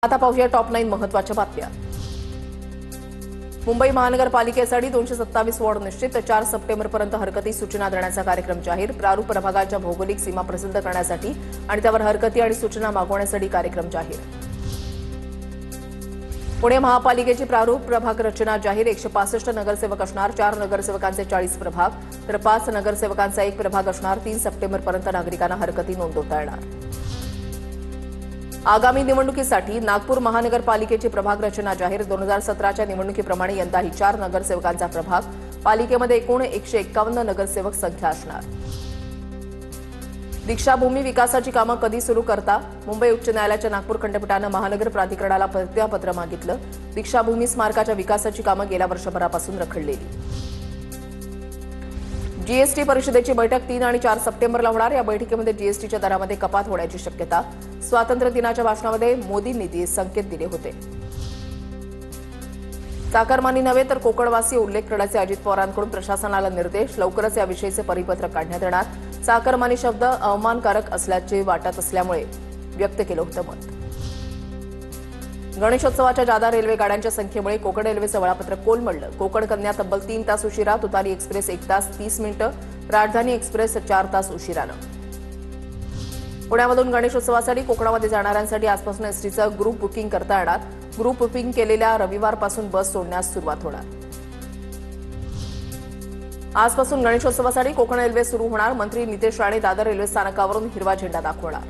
आता पाहूया टॉप 9 महत्त्वाच्या बातम्या। मुंबई महानगरपालिकेसाठी 227 वॉर्ड निश्चित, 4 सप्टेंबरपर्यंत हरकती सूचना देण्याचा कार्यक्रम जाहीर। प्रारूप प्रभागाच्या भौगोलिक सीमा प्रसिद्ध करण्यासाठी आणि त्यावर हरकती आणि सूचना मागवण्यासाठी कार्यक्रम जाहीर। पुणे महापालिकेची प्रारूप प्रभाग रचना जाहीर। 165 नगरसेवक असणार, 4 नगरसेवकांचे 40 प्रभाग तर 5 नगरसेवकांचा 1 प्रभाग असणार। 3 सप्टेंबरपर्यंत नागरिकांना हरकती नोंदवता येणार। आगामी निवडणुकीसाठी नागपूर महानगरपालिकेची प्रभाग रचना जाहीर। 2017च्या निवडणुकीप्रमाणे यंदाही 4 नगरसेवकांचा प्रभाग। पालिकेमध्ये एकूण 151 नगरसेवक संख्या असणार। दीक्षाभूमी विकासाची कामं कधी सुरू करता? मुंबई उच्च न्यायालयाच्या नागपूर खंडपीठानं महानगर प्राधिकरणाला प्रतिज्ञापत्र मागितलं। दीक्षाभूमी स्मारकाच्या विकासाची कामं गेल्या वर्षभरापासून रखडलेली। जीएसटी परिषदेची बैठक 3 आणि 4 सप्टेंबरला होणार। या बैठकीमध्ये जीएसटीच्या दरामध्ये कपात होण्याची शक्यता। स्वातंत्र्य दिनाच्या भाषणामध्ये मोदींनी संकेत दिले होते। चाकरमानी नव्हे तर कोकणवासी उल्लेख करण्याचे अजित पवारांकडून प्रशासनाला निर्देश। लवकरच याविषयीचे परिपत्रक काढण्यात येणार। चाकरमानी शब्द अवमानकारक असल्याचे वाटत असल्यामुळे व्यक्त केलं होतं मत। गणेशोत्सवाच्या जादा रेल्वे गाड्यांच्या संख्येमुळे कोकण रेल्वेचं वेळापत्रक कोलमडलं। कोकण कन्या तब्बल 3 तास उशिरा, तुतारी एक्सप्रेस 1 तास 30 मिनिटं, राजधानी एक्सप्रेस 4 तास उशिरानं। पुण्यामधून गणेशोत्सवासाठी कोकणामध्ये जाणाऱ्यांसाठी आजपासून एसटीचं ग्रुप बुकिंग करता येणार। ग्रुप बुकिंग केलेल्या रविवारपासून बस सोडण्यास सुरुवात होणार। आजपासून गणेशोत्सवासाठी कोकण रेल्वे सुरू होणार। मंत्री नितेश राणे दादर रेल्वे स्थानकावरून हिरवा झेंडा दाखवणार।